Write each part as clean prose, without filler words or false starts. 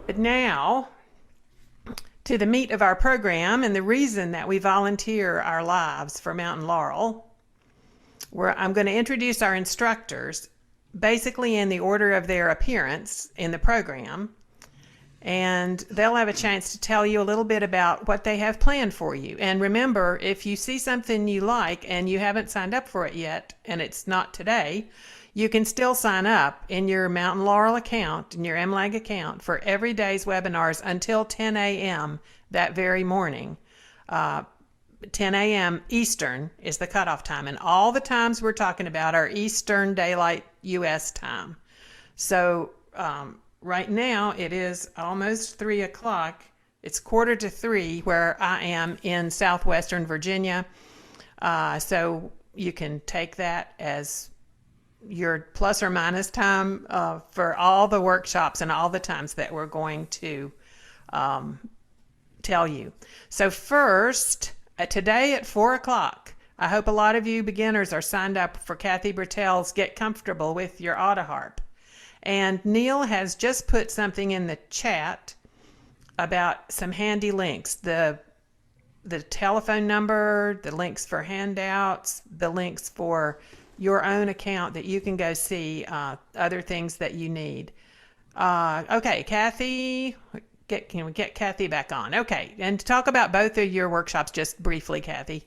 But now to the meat of our program and the reason that we volunteer our lives for Mountain Laurel, where I'm going to introduce our instructors basically in the order of their appearance in the program. And they'll have a chance to tell you a little bit about what they have planned for you. And remember, if you see something you like and you haven't signed up for it yet, and it's not today, you can still sign up in your Mountain Laurel account, in your MLAG account, for every day's webinars until 10 a.m. that very morning. 10 a.m. Eastern is the cutoff time, and all the times we're talking about are Eastern Daylight U.S. time. So right now it is almost 3 o'clock. It's 2:45 where I am in southwestern Virginia. So you can take that as your plus or minus time for all the workshops and all the times that we're going to tell you. So first, today at 4 o'clock, I hope a lot of you beginners are signed up for Kathy Bertel's Get Comfortable with Your Auto Harp. And Neil has just put something in the chat about some handy links. The telephone number, the links for handouts, the links for your own account that you can go see other things that you need. Okay, Kathy, can we get Kathy back on? Okay, and to talk about both of your workshops just briefly, Kathy.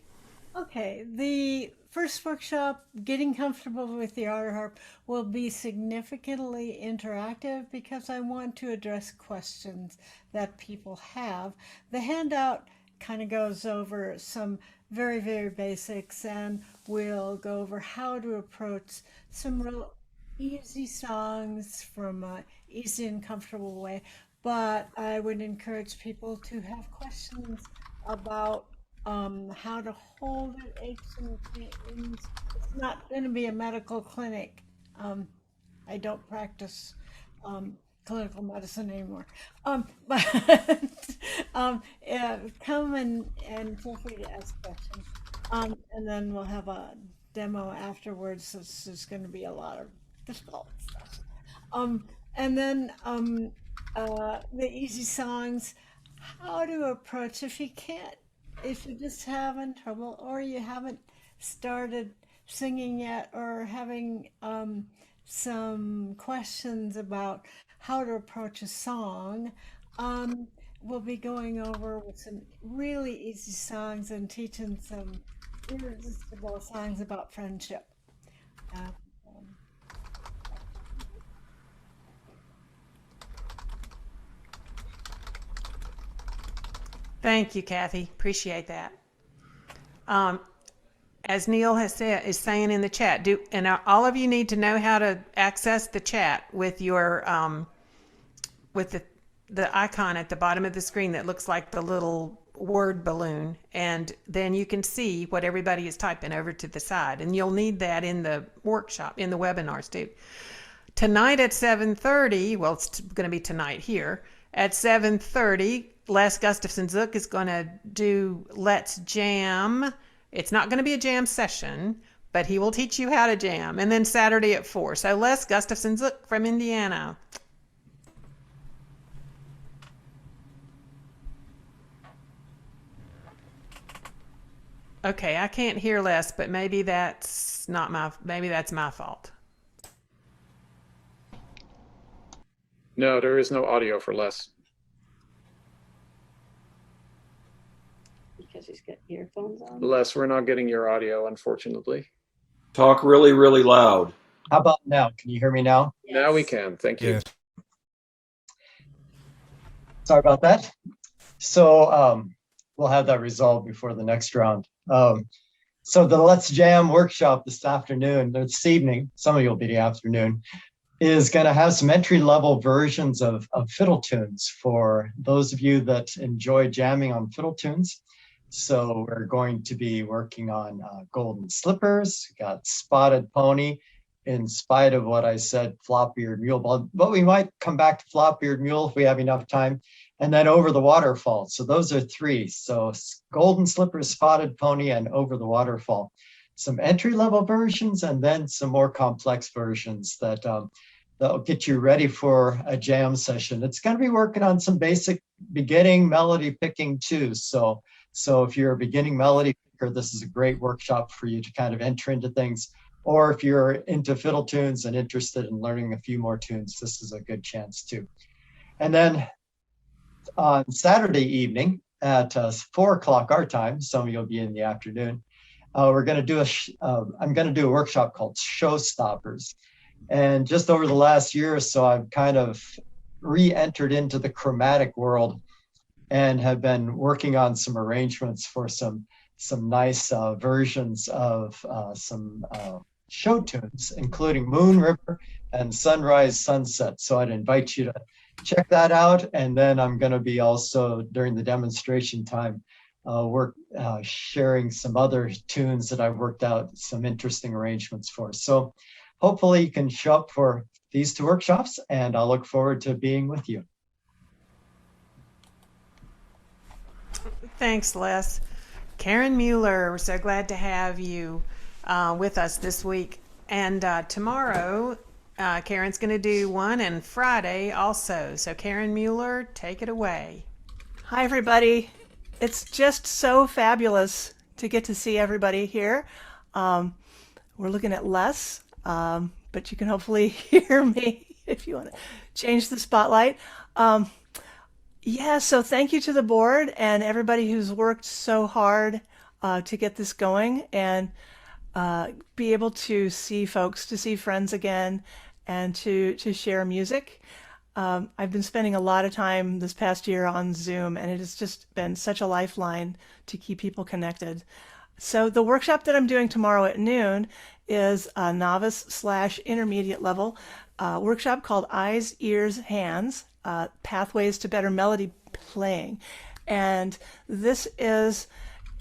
Okay, the first workshop, Getting Comfortable with the Auto Harp, will be significantly interactive because I want to address questions that people have. The handout kind of goes over some very, very basics, and we'll go over how to approach some real easy songs from an easy and comfortable way. But I would encourage people to have questions about how to hold it, aches and pains. It's not going to be a medical clinic. Um, I don't practice clinical medicine anymore. But come and feel free to ask questions. And then we'll have a demo afterwards. This is going to be a lot of difficult stuff. And then the easy songs, how to approach if you can't, if you're just having trouble or you haven't started singing yet or having some questions about how to approach a song. We'll be going over with some really easy songs and teaching some irresistible songs about friendship. Uh, um, Thank you, Kathy. Appreciate that. Um, as Neil has said, is saying in the chat, all of you need to know how to access the chat with your with the icon at the bottom of the screen that looks like the little word balloon, and then you can see what everybody is typing over to the side, and you'll need that in the workshop, in the webinars too. Tonight at 7:30, well, it's going to be tonight here at 7:30. Les Gustafson Zook is going to do Let's Jam. It's not going to be a jam session, but he will teach you how to jam. And then Saturday at 4. So Les Gustafson Zook from Indiana. Okay, I can't hear Les, but maybe that's my fault. No, there is no audio for Les. Because he's got earphones on. Les, we're not getting your audio, unfortunately. Talk really, really loud. How about now? Can you hear me now? Yes. Now we can. Thank you. Yes. Sorry about that. So we'll have that resolved before the next round. So the Let's Jam workshop this afternoon, or this evening, some of you will be the afternoon, is going to have some entry-level versions of fiddle tunes for those of you that enjoy jamming on fiddle tunes. So we're going to be working on Golden Slippers, got Spotted Pony, in spite of what I said, Flop-Eared Mule, but we might come back to Flop-Eared Mule if we have enough time, and then Over the Waterfall. So those are three. So Golden Slippers, Spotted Pony, and Over the Waterfall. Some entry-level versions and then some more complex versions that that'll get you ready for a jam session. It's going to be working on some basic beginning melody picking too. So if you're a beginning melody picker, this is a great workshop for you to kind of enter into things. Or if you're into fiddle tunes and interested in learning a few more tunes, this is a good chance too. And then on Saturday evening at 4 o'clock our time, some of you will be in the afternoon, we're going to do I'm going to do a workshop called Showstoppers. And just over the last year or so, I've kind of re-entered into the chromatic world and have been working on some arrangements for some nice versions of some show tunes, including Moon River and Sunrise Sunset. So I'd invite you to check that out. And then I'm going to be also, during the demonstration time, sharing some other tunes that I've worked out some interesting arrangements for. So hopefully you can show up for these 2 workshops, and I'll look forward to being with you. Thanks, Les. Karen Mueller, we're so glad to have you with us this week. And tomorrow, Karen's going to do one, and Friday also. So Karen Mueller, take it away. Hi, everybody. It's just so fabulous to get to see everybody here. We're looking at Les, but you can hopefully hear me if you want to change the spotlight. So thank you to the board and everybody who's worked so hard to get this going and be able to see folks, to see friends again, and to share music. I've been spending a lot of time this past year on Zoom, and it has just been such a lifeline to keep people connected. So the workshop that I'm doing tomorrow at noon is a novice/intermediate level workshop called Eyes, Ears, Hands, Pathways to Better Melody Playing. And this is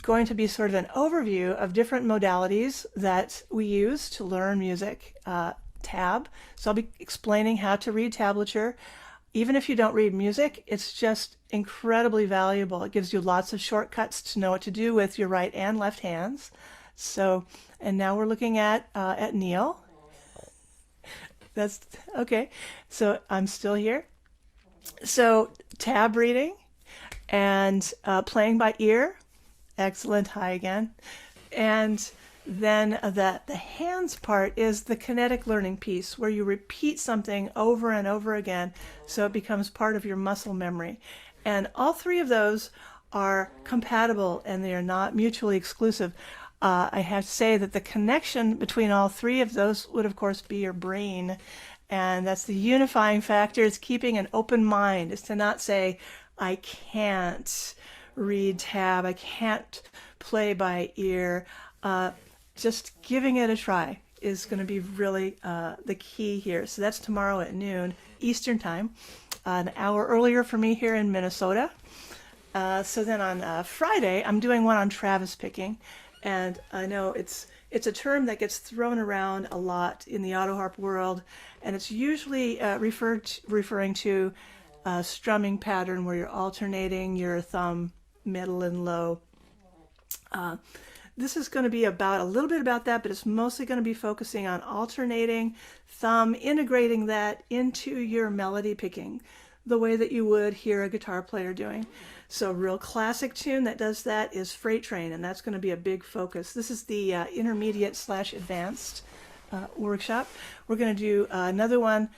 going to be sort of an overview of different modalities that we use to learn music. Tab. So I'll be explaining how to read tablature. Even if you don't read music, it's just incredibly valuable. It gives you lots of shortcuts to know what to do with your right and left hands. So, and now we're looking at Neil. That's okay. So I'm still here. So tab reading and playing by ear. Excellent. Hi again. And then the hands part is the kinetic learning piece, where you repeat something over and over again so it becomes part of your muscle memory. And all 3 of those are compatible and they are not mutually exclusive. I have to say that the connection between all 3 of those would, of course, be your brain. And that's the unifying factor, is keeping an open mind, is to not say, I can't read tab, I can't play by ear. Just giving it a try is going to be really the key here. So that's tomorrow at noon Eastern time, an hour earlier for me here in Minnesota. So then on Friday, I'm doing one on Travis picking. And I know it's a term that gets thrown around a lot in the auto harp world. And it's usually referring to a strumming pattern where you're alternating your thumb, middle, and low. This is going to be a little bit about that, but it's mostly going to be focusing on alternating thumb, integrating that into your melody picking, the way that you would hear a guitar player doing. So a real classic tune that does that is Freight Train, and that's going to be a big focus. This is the intermediate/advanced workshop. We're going to do another one,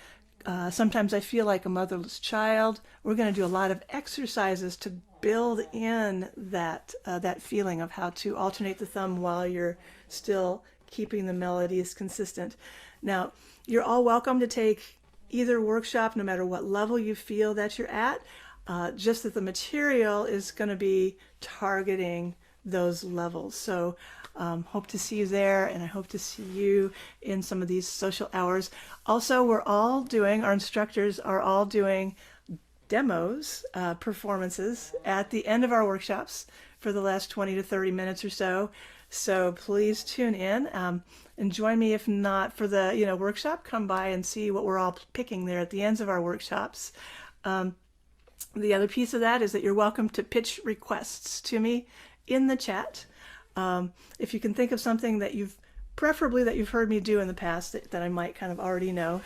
Sometimes I Feel Like a Motherless Child. We're going to do a lot of exercises to build in that feeling of how to alternate the thumb while you're still keeping the melodies consistent. Now, you're all welcome to take either workshop, no matter what level you feel that you're at, just that the material is going to be targeting those levels. So hope to see you there, and I hope to see you in some of these social hours. Also, our instructors are all doing demos, performances at the end of our workshops for the last 20 to 30 minutes or so. So please tune in and join me. If not for the workshop, come by and see what we're all picking there at the ends of our workshops. The other piece of that is that you're welcome to pitch requests to me in the chat. If you can think of something that you've heard me do in the past that I might kind of already know.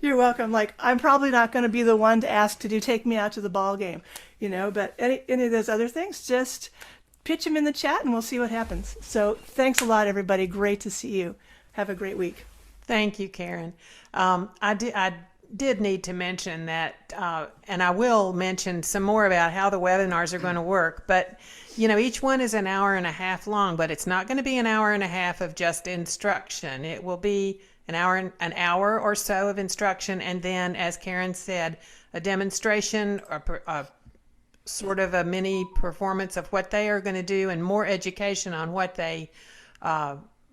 You're welcome. Like, I'm probably not going to be the one to ask to do take me out to the ball game, but any of those other things, just pitch them in the chat and we'll see what happens. So thanks a lot, everybody. Great to see you. Have a great week. Thank you, Karen. I did need to mention that, and I will mention some more about how the webinars are going to work. But, each one is an hour and a half long, but it's not going to be an hour and a half of just instruction. It will be an hour or so of instruction, and then, as Karen said, a demonstration, a sort of a mini performance of what they are going to do, and more education on what they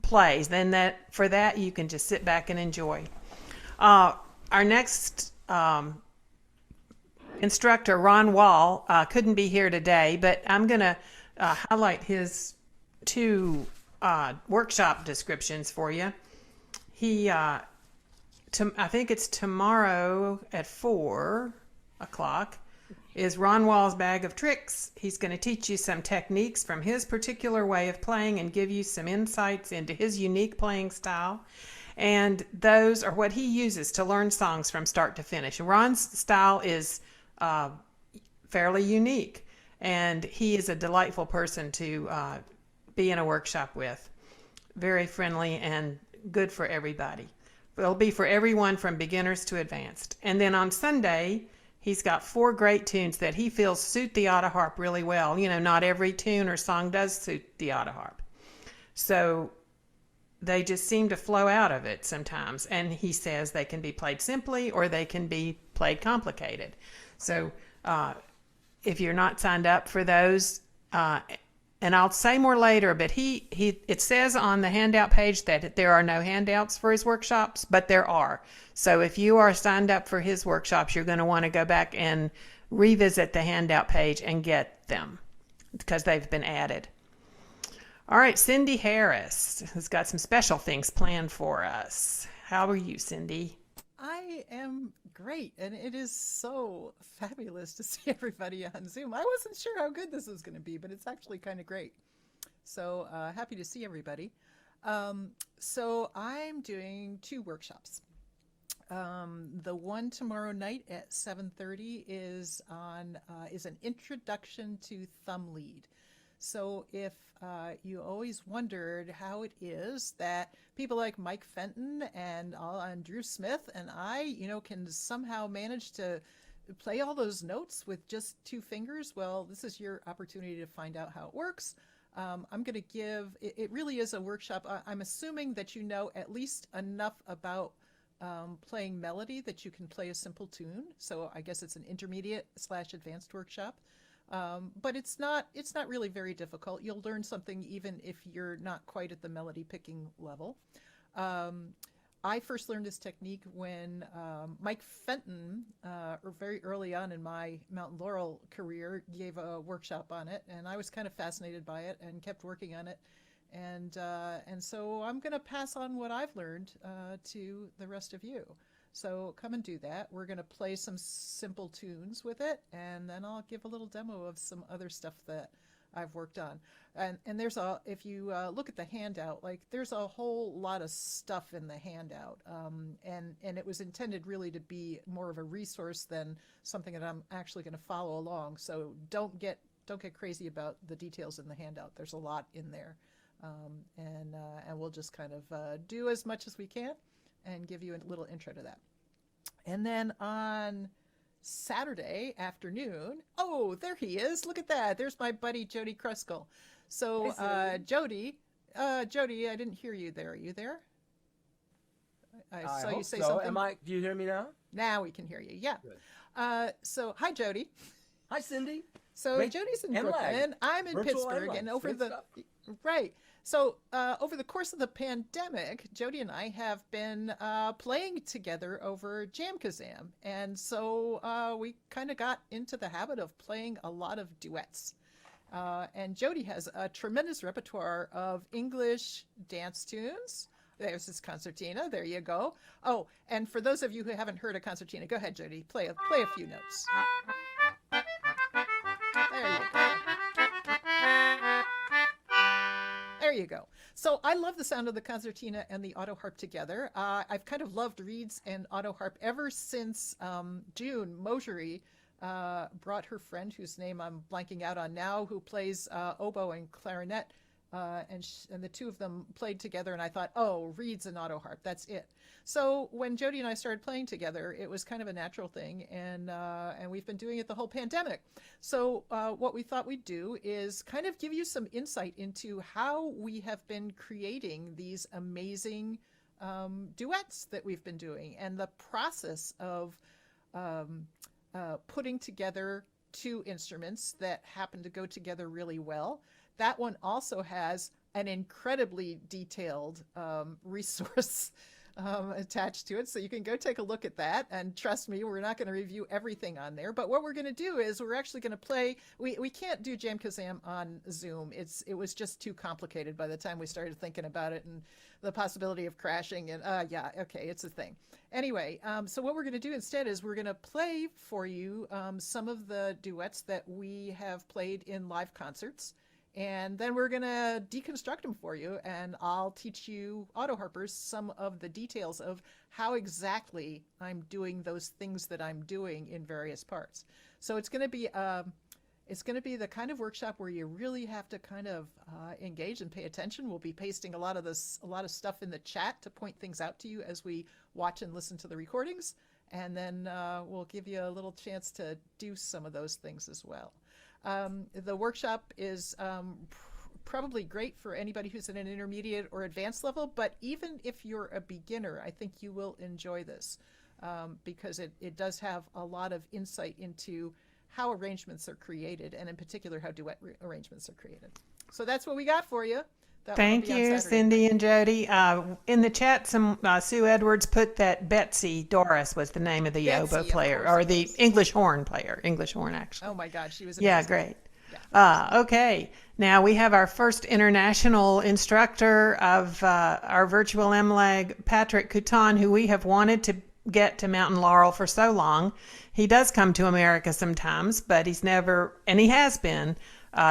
plays. Then for that you can just sit back and enjoy. Our next instructor, Ron Wall, couldn't be here today, but I'm going to highlight his two workshop descriptions for you. I think it's tomorrow at 4 o'clock, is Ron Wall's Bag of Tricks. He's going to teach you some techniques from his particular way of playing and give you some insights into his unique playing style. And those are what he uses to learn songs from start to finish. Ron's style is fairly unique, and he is a delightful person to be in a workshop with. Very friendly and good for everybody. It'll be for everyone from beginners to advanced. And then on Sunday, he's got 4 great tunes that he feels suit the auto harp really well. Not every tune or song does suit the auto harp. So they just seem to flow out of it sometimes. And he says they can be played simply or they can be played complicated. So if you're not signed up for those, and I'll say more later, but it says on the handout page that there are no handouts for his workshops, but there are. So if you are signed up for his workshops, you're going to want to go back and revisit the handout page and get them because they've been added. All right, Cindy Harris has got some special things planned for us. How are you, Cindy? I am great, and it is so fabulous to see everybody on Zoom. I wasn't sure how good this was going to be, but it's actually kind of great. So happy to see everybody. So I'm doing 2 workshops. The one tomorrow night at 7:30 is an introduction to thumb lead. So if you always wondered how it is that people like Mike Fenton and Drew Smith and I, can somehow manage to play all those notes with just 2 fingers, well, this is your opportunity to find out how it works. I'm going to give, it really is a workshop. I'm assuming that you know at least enough about playing melody that you can play a simple tune. So I guess it's an intermediate/advanced workshop. But it's not really very difficult. You'll learn something even if you're not quite at the melody picking level. I first learned this technique when Mike Fenton, very early on in my Mountain Laurel career, gave a workshop on it, and I was kind of fascinated by it and kept working on it. And so I'm going to pass on what I've learned to the rest of you. So come and do that. We're going to play some simple tunes with it, and then I'll give a little demo of some other stuff that I've worked on. And there's if you look at the handout, there's a whole lot of stuff in the handout. And it was intended really to be more of a resource than something that I'm actually going to follow along. So don't get crazy about the details in the handout. There's a lot in there. And we'll just kind of do as much as we can and give you a little intro to that. And then on Saturday afternoon, oh, there he is. Look at that. There's my buddy, Jody Kruskell. So Jody, I didn't hear you there. Are you there? I saw you say something. Do you hear me now? Now we can hear you. Yeah. So hi, Jody. Hi, Cindy. So Jody's in MLAG. Brooklyn. I'm in Virtual Pittsburgh, MLAG. and over Great the stuff. right. So over the course of the pandemic, Jody and I have been playing together over Jam Kazam, and so we kind of got into the habit of playing a lot of duets. And Jody has a tremendous repertoire of English dance tunes. There's this concertina. There you go. Oh, and for those of you who haven't heard a concertina, go ahead, Jody. Play a few notes. There you go. There you go. So I love the sound of the concertina and the auto harp together. I've kind of loved reeds and auto harp ever since June Moshery brought her friend, whose name I'm blanking out on now, who plays oboe and clarinet, and the two of them played together, and I thought, oh, reeds and auto harp, that's it. So when Jody and I started playing together, it was kind of a natural thing, and we've been doing it the whole pandemic. So what we thought we'd do is kind of give you some insight into how we have been creating these amazing duets that we've been doing, and the process of putting together two instruments that happen to go together really well. That one also has an incredibly detailed resource attached to it. So you can go take a look at that. And trust me, we're not going to review everything on there. But what we're going to do is we're actually going to play. We can't do Jam Kazam on Zoom. It was just too complicated by the time we started thinking about it, and the possibility of crashing. And yeah, okay, it's a thing. Anyway, so what we're going to do instead is we're going to play for you some of the duets that we have played in live concerts. And then we're going to deconstruct them for you, and I'll teach you auto harpers some of the details of how exactly I'm doing those things that I'm doing in various parts. So it's going to be the kind of workshop where you really have to kind of engage and pay attention. We'll be pasting a lot of stuff in the chat to point things out to you as we watch and listen to the recordings, and then we'll give you a little chance to do some of those things as well. The workshop is probably great for anybody who's in an intermediate or advanced level, but even if you're a beginner, I think you will enjoy this because it does have a lot of insight into how arrangements are created, and in particular how duet arrangements are created. So that's what we got for you. Thank you, Cindy and Jody. In the chat, Sue Edwards put that Betsy Doris was the name of the oboe player, or the English horn player. English horn, actually. Oh my God, she was amazing. Yeah, great. Yeah. Okay, now we have our first international instructor of our virtual MLAG, Patrick Couton, who we have wanted to get to Mountain Laurel for so long. He does come to America sometimes, but he's never, and he has been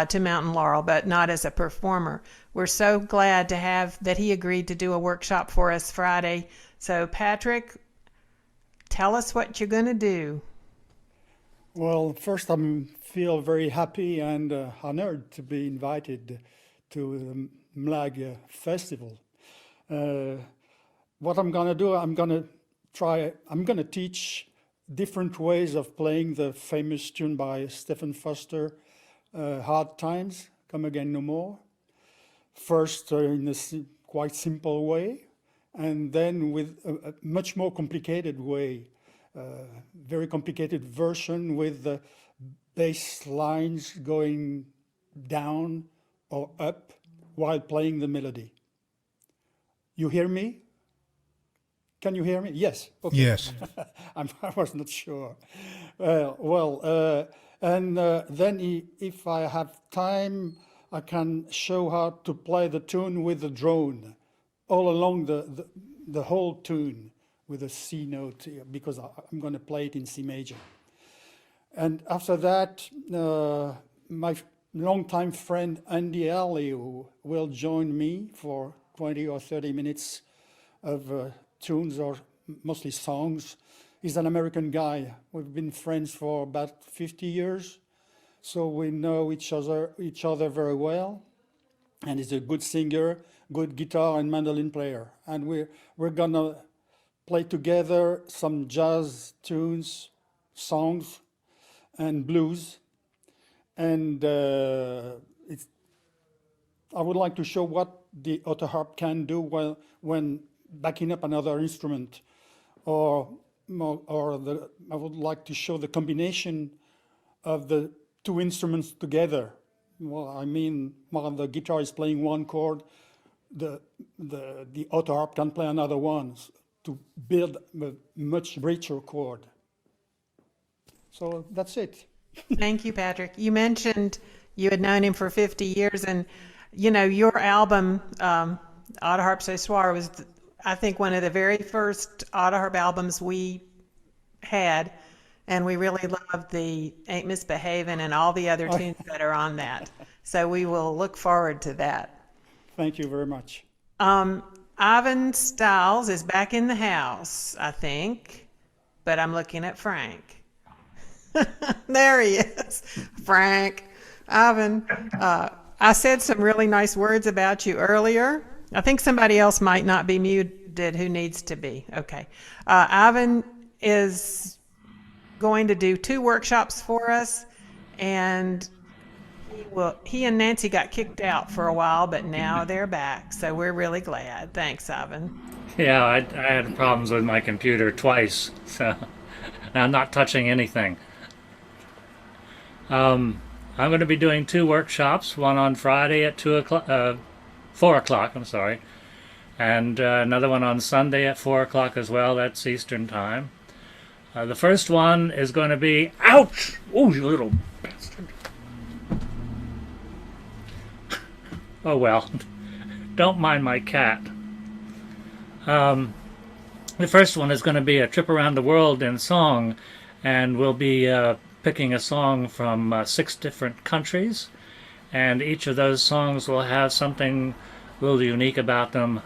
to Mountain Laurel, but not as a performer. We're so glad to have that he agreed to do a workshop for us Friday. So Patrick, tell us what you're going to do. Well, first I feel very happy and honored to be invited to the MLAG festival. What I'm going to do, I'm going to teach different ways of playing the famous tune by Stephen Foster, Hard Times, Come Again No More. First in a quite simple way, and then with a much more complicated way, very complicated version with the bass lines going down or up while playing the melody. You hear me? Can you hear me? Yes. Okay. Yes. I was not sure. And then if I have time, I can show how to play the tune with the drone all along the whole tune with a C note, because I'm going to play it in C major. And after that, my longtime friend Andy Alley will join me for 20 or 30 minutes of tunes, or mostly songs. He's an American guy. We've been friends for about 50 years. So we know each other very well, and he's a good singer, good guitar and mandolin player. And we're gonna play together some jazz tunes, songs, and blues. And I would like to show what the auto harp can do when backing up another instrument, I would like to show the combination of the two instruments together. Well, I mean, while the guitar is playing one chord, the auto harp can play another one to build a much richer chord. So that's it. Thank you, Patrick. You mentioned you had known him for 50 years, and you know your album, Auto Harp Ce Soir, was, I think, one of the very first auto harp albums we had. And we really love the Ain't Misbehavin' and all the other tunes that are on that. So we will look forward to that. Thank you very much. Ivan Stiles is back in the house, I think, but I'm looking at Frank. There he is, Frank. Ivan, I said some really nice words about you earlier. I think somebody else might not be muted who needs to be. Okay. Ivan is going to do 2 workshops for us, and he and Nancy got kicked out for a while, but now they're back, so we're really glad. Thanks, Ivan. Yeah, I had problems with my computer twice, so I'm not touching anything. I'm going to be doing 2 workshops, one on Friday at 4 o'clock, I'm sorry, and another one on Sunday at 4 o'clock as well. That's Eastern time. The first one is going to be, ouch! Oh, you little bastard. Oh well, don't mind my cat. The first one is going to be a trip around the world in song, and we'll be picking a song from 6 different countries, and each of those songs will have something a little unique about them,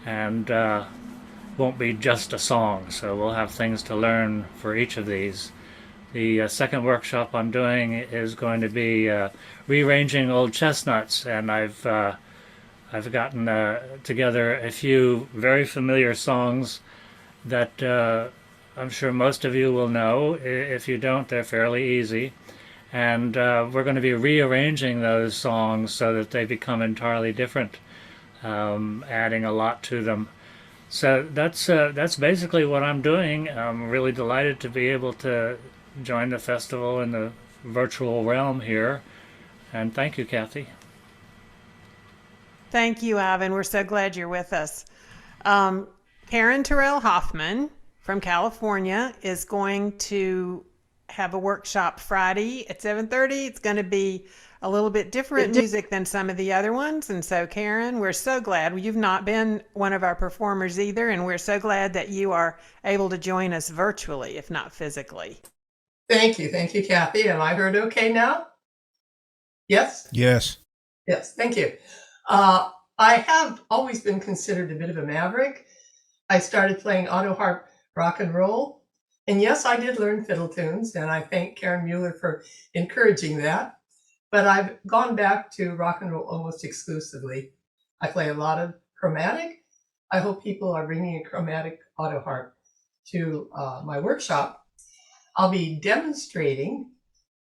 and won't be just a song, so we'll have things to learn for each of these. The second workshop I'm doing is going to be rearranging old chestnuts, and I've gotten together a few very familiar songs that I'm sure most of you will know. If you don't, they're fairly easy. And we're going to be rearranging those songs so that they become entirely different, adding a lot to them. So that's basically what I'm doing. I'm really delighted to be able to join the festival in the virtual realm here. And thank you, Kathy. Thank you, Ivan. We're so glad you're with us. Karen Terrell Hoffman from California is going to have a workshop Friday at 7:30. It's going to be a little bit different music than some of the other ones. And so, Karen, we're so glad. You've not been one of our performers either, and we're so glad that you are able to join us virtually, if not physically. Thank you, Kathy. Am I heard okay now? Yes? Yes. Yes, thank you. I have always been considered a bit of a maverick. I started playing auto harp rock and roll. And yes, I did learn fiddle tunes, and I thank Karen Mueller for encouraging that. But I've gone back to rock and roll almost exclusively. I play a lot of chromatic. I hope people are bringing a chromatic auto harp to my workshop. I'll be demonstrating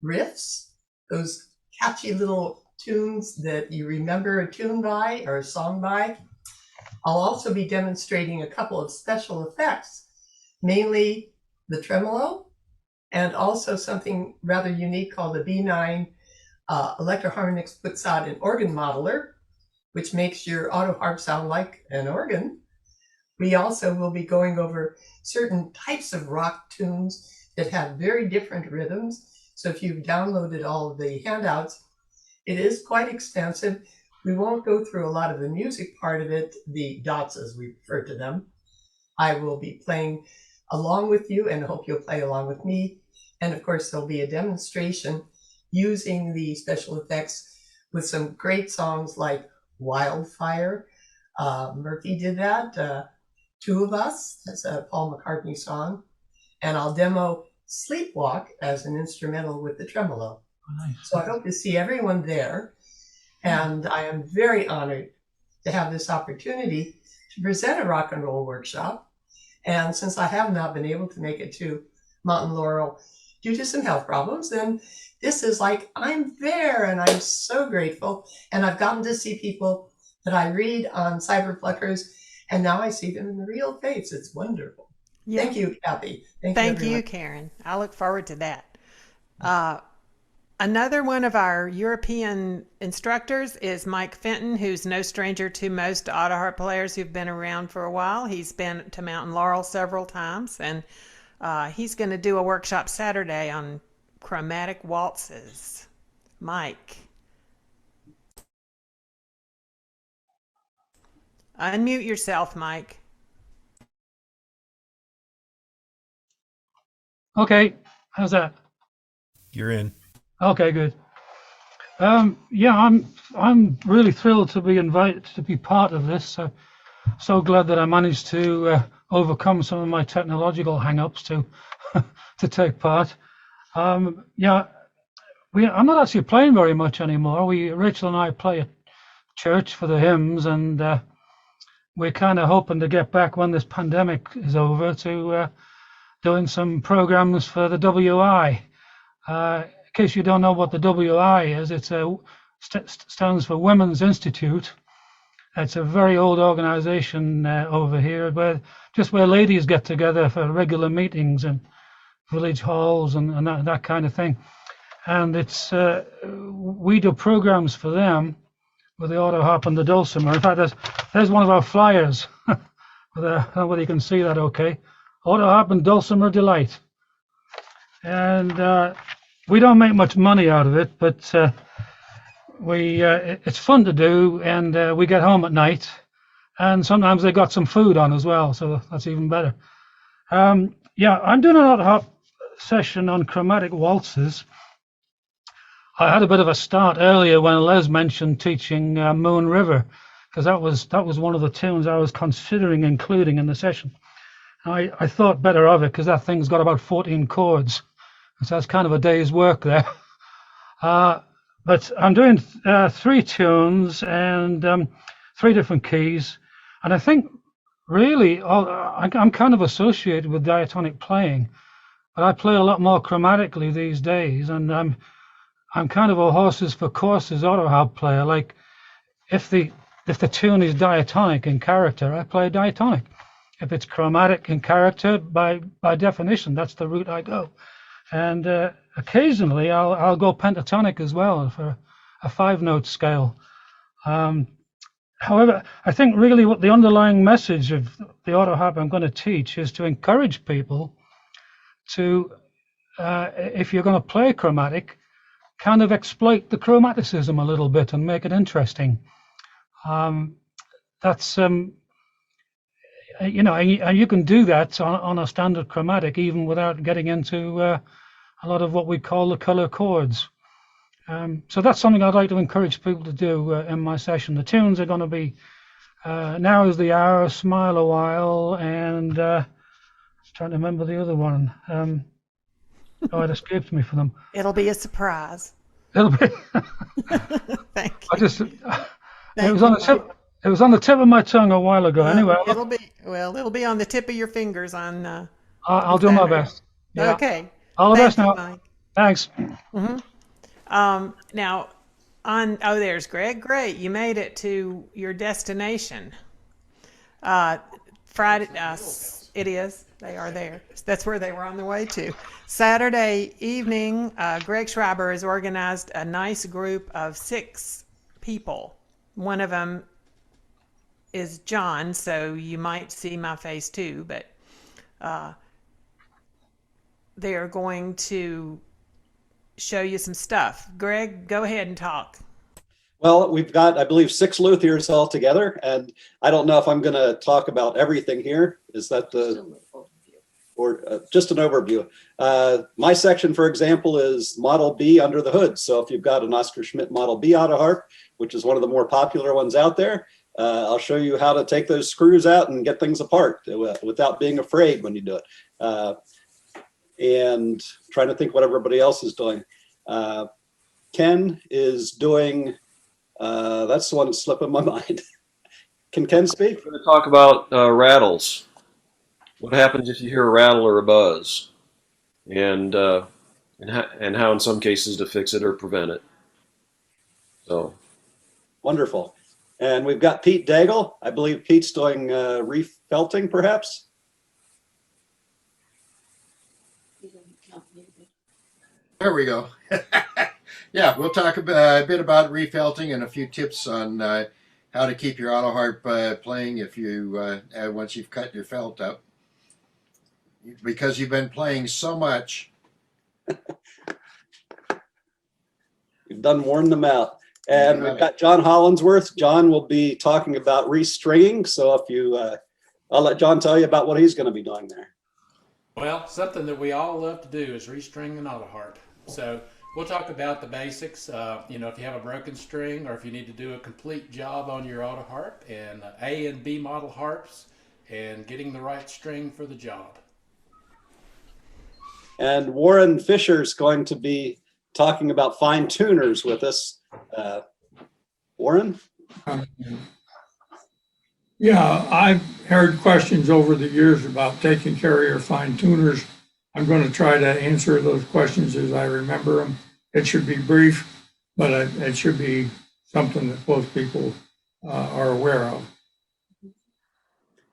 riffs, those catchy little tunes that you remember a tune by or a song by. I'll also be demonstrating a couple of special effects, mainly the tremolo, and also something rather unique called the B9 Electroharmonics puts out an organ modeler, which makes your auto harp sound like an organ. We also will be going over certain types of rock tunes that have very different rhythms. So if you've downloaded all of the handouts, it is quite extensive. We won't go through a lot of the music part of it, the dots as we refer to them. I will be playing along with you and hope you'll play along with me. And of course, there'll be a demonstration using the special effects with some great songs like Wildfire. Murphy did that. Two of Us, that's a Paul McCartney song. And I'll demo Sleepwalk as an instrumental with the tremolo. Oh, nice. So I hope to see everyone there. And I am very honored to have this opportunity to present a rock and roll workshop. And since I have not been able to make it to Mountain Laurel due to some health problems, then this is like, I'm there and I'm so grateful. And I've gotten to see people that I read on Cyberpluckers, and now I see them in the real face. It's wonderful. Yeah. Thank you, Kathy. Thank you, Karen. I look forward to that. Another one of our European instructors is Mike Fenton, who's no stranger to most auto harp players who've been around for a while. He's been to Mountain Laurel several times, and he's going to do a workshop Saturday on chromatic waltzes. Mike. Unmute yourself, Mike. Okay, how's that? You're in. Okay, good. Yeah, I'm really thrilled to be invited to be part of this. So glad that I managed to overcome some of my technological hang-ups to to take part. Yeah, I'm not actually playing very much anymore. Rachel and I play at church for the hymns, and we're kind of hoping to get back when this pandemic is over to doing some programs for the WI. In case you don't know what the WI is, it's stands for Women's Institute. It's a very old organization over here, where ladies get together for regular meetings in village halls and that kind of thing. And it's we do programs for them with the auto harp and the dulcimer. In fact, there's one of our flyers. I don't know whether you can see that okay. Auto harp and dulcimer delight. And we don't make much money out of it, but it's fun to do, and we get home at night, and sometimes they got some food on as well, so that's even better. Yeah, I'm doing an auto harp session on chromatic waltzes. I had a bit of a start earlier when Les mentioned teaching Moon River, because that was one of the tunes I was considering including in the session. I thought better of it because that thing's got about 14 chords, so that's kind of a day's work there. But I'm doing 3 tunes and 3 different keys, and I think really I'm kind of associated with diatonic playing, but I play a lot more chromatically these days, and I'm kind of a horses for courses auto harp player. Like if the tune is diatonic in character, I play diatonic. If it's chromatic in character, by definition, that's the route I go. And occasionally I'll go pentatonic as well for a 5-note scale. However, I think really what the underlying message of the auto harp I'm going to teach is to encourage people to, if you're going to play chromatic, kind of exploit the chromaticism a little bit and make it interesting. That's you know, and you can do that on a standard chromatic even without getting into a lot of what we call the color chords. So that's something I'd like to encourage people to do in my session. The tunes are going to be Now Is the Hour, Smile a While, and trying to remember the other one. It escaped me for them. It'll be a surprise. It'll be. Thank you. It was on the tip. It was on the tip of my tongue a while ago. Anyway, it'll be on the tip of your fingers on. I'll do my best. Yeah. Okay. All the best now. Mike. Thanks. Mm-hmm. Now, there's Greg. Great, you made it to your destination. Friday. It is. They are there. That's where they were on their way to. Saturday evening, Greg Schreiber has organized a nice group of 6 people. One of them is John, so you might see my face too, but they are going to show you some stuff. Greg, go ahead and talk. Well, we've got, I believe, 6 luthiers all together, and I don't know if I'm going to talk about everything here. Is that just an overview? My section, for example, is Model B under the hood. So if you've got an Oscar Schmidt Model B auto harp, which is one of the more popular ones out there, I'll show you how to take those screws out and get things apart without being afraid when you do it. And trying to think what everybody else is doing. Ken is doing, that's the one that's slipping my mind. Can Ken speak? We're going to talk about rattles. What happens if you hear a rattle or a buzz, and how in some cases to fix it or prevent it. So wonderful. And we've got Pete Daigle. I believe Pete's doing reef felting, perhaps. There we go. Yeah, we'll talk a bit about refelting and a few tips on how to keep your auto harp playing if you once you've cut your felt up, because you've been playing so much. We've done worn them out. And we've got John Hollinsworth. John will be talking about restringing. So if you, I'll let John tell you about what he's going to be doing there. Well, something that we all love to do is restring an auto harp. So We'll talk about the basics. You know, if you have a broken string or if you need to do a complete job on your auto harp, and A and B model harps, and getting the right string for the job. And Warren Fisher is going to be talking about fine tuners with us. Warren? Yeah, I've heard questions over the years about taking care of your fine tuners. I'm going to try to answer those questions as I remember them. It should be brief, but it should be something that most people are aware of.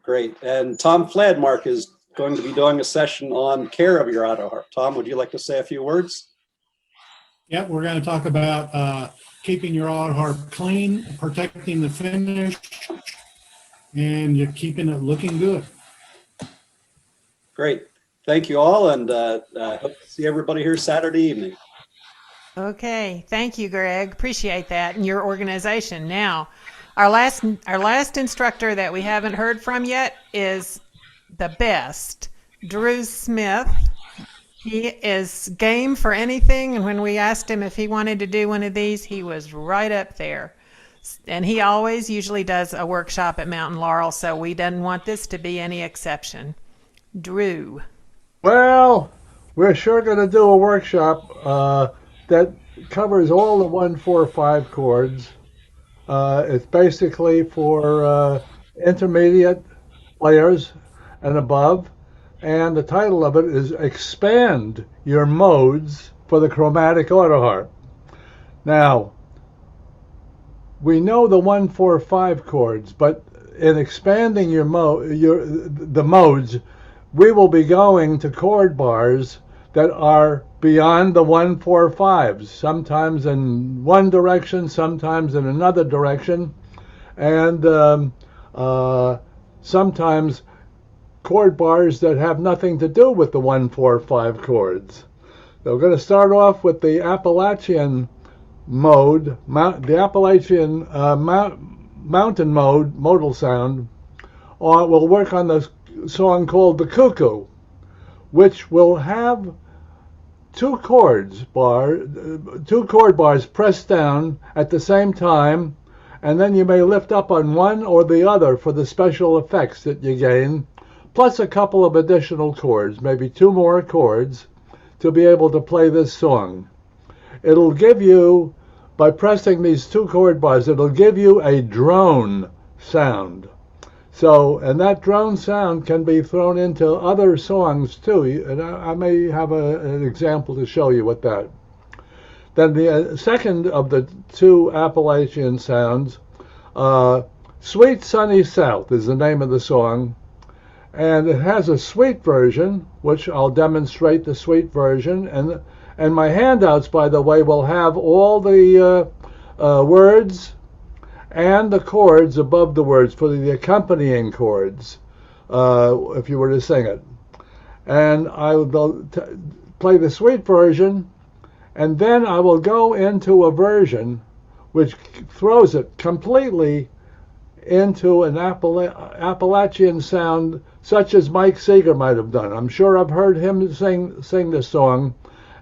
Great. And Tom Fladmark is going to be doing a session on care of your auto harp. Tom, would you like to say a few words? Yeah, we're going to talk about keeping your auto harp clean, protecting the finish, and you're keeping it looking good. Great. Thank you all, and hope to see everybody here Saturday evening. Okay, thank you, Greg. Appreciate that and your organization. Now, our last instructor that we haven't heard from yet is the best, Drew Smith. He is game for anything, and when we asked him if he wanted to do one of these, he was right up there. And he always usually does a workshop at Mountain Laurel, so we didn't want this to be any exception. Drew. Well, we're sure going to do a workshop that covers all the 1, 4, 5 chords. It's basically for intermediate players and above. And the title of it is Expand Your Modes for the Chromatic Auto Harp. Now, we know the 1, 4, 5 chords, but in expanding the modes, we will be going to chord bars that are beyond the 1, 4, 5s, sometimes in one direction, sometimes in another direction, and sometimes chord bars that have nothing to do with the 1, 4, 5 chords. So we're going to start off with the Appalachian mode, the Appalachian mountain mode, modal sound. We'll work on the song called The Cuckoo, which will have two chord bars pressed down at the same time, and then you may lift up on one or the other for the special effects that you gain, plus a couple of additional chords, maybe 2 more chords, to be able to play this song. It'll give you, by pressing these 2 chord bars, it'll give you a drone sound. So, and that drone sound can be thrown into other songs too, and I may have an example to show you with that. Then the second of the 2 Appalachian sounds, Sweet Sunny South is the name of the song, and it has a sweet version, which I'll demonstrate the sweet version, and my handouts, by the way, will have all the words and the chords above the words for the accompanying chords, if you were to sing it. And I will play the sweet version, and then I will go into a version which throws it completely into an Appalachian sound such as Mike Seeger might have done. I'm sure I've heard him sing this song,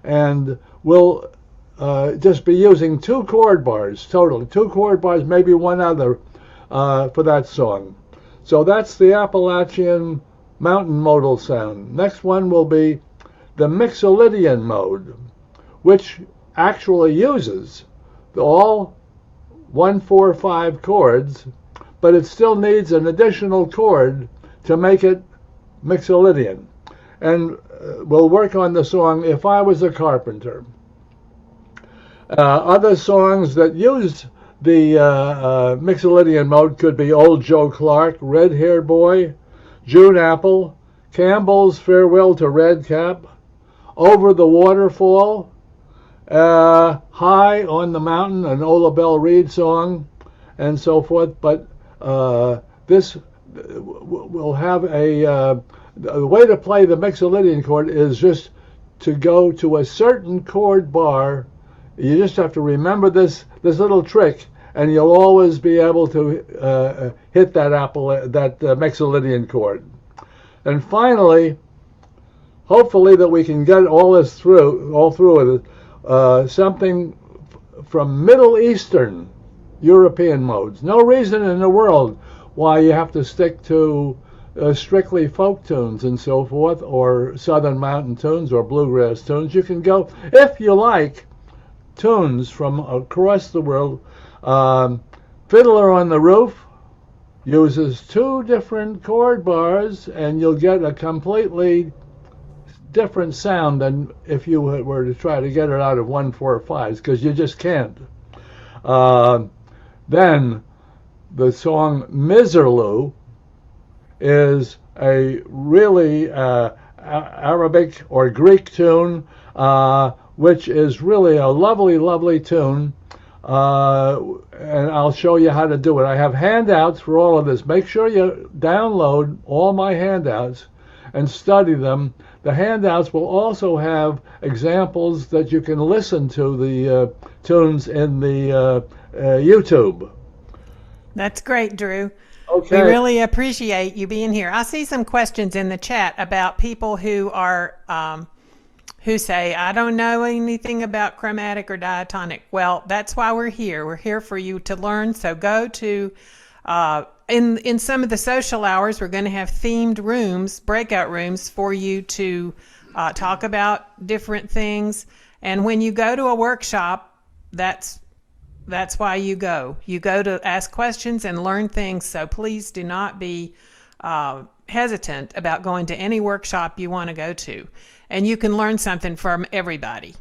and we'll just be using 2 chord bars total, 2 chord bars, maybe one other for that song. So that's the Appalachian mountain modal sound. Next one will be the Mixolydian mode, which actually uses all 1, 4, 5 chords, but it still needs an additional chord to make it Mixolydian. And we'll work on the song If I Was a Carpenter. Other songs that use the Mixolydian mode could be Old Joe Clark, Red Hair Boy, June Apple, Campbell's Farewell to Red Cap, Over the Waterfall, High on the Mountain, an Ola Belle Reed song, and so forth. But this will have the way to play the Mixolydian chord is just to go to a certain chord bar. You just have to remember this little trick, and you'll always be able to hit that Mixolydian chord. And finally, hopefully that we can get all through it. something from Middle Eastern European modes. No reason in the world why you have to stick to strictly folk tunes and so forth, or Southern Mountain tunes or bluegrass tunes. You can go, if you like, tunes from across the world. Fiddler on the Roof uses 2 different chord bars, and you'll get a completely different sound than if you were to try to get it out of 1-4-5s, because you just can't. Then the song Miserlou is a really Arabic or Greek tune, which is really a lovely, lovely tune. And I'll show you how to do it. I have handouts for all of this. Make sure you download all my handouts and study them. The handouts will also have examples that you can listen to the tunes in the YouTube. That's great, Drew. Okay. We really appreciate you being here. I see some questions in the chat about people who are who say, I don't know anything about chromatic or diatonic. Well, that's why we're here. We're here for you to learn. So go to in some of the social hours, we're going to have themed rooms, breakout rooms for you to talk about different things. And when you go to a workshop, that's why you go. You go to ask questions and learn things. So please do not be hesitant about going to any workshop you want to go to. And you can learn something from everybody.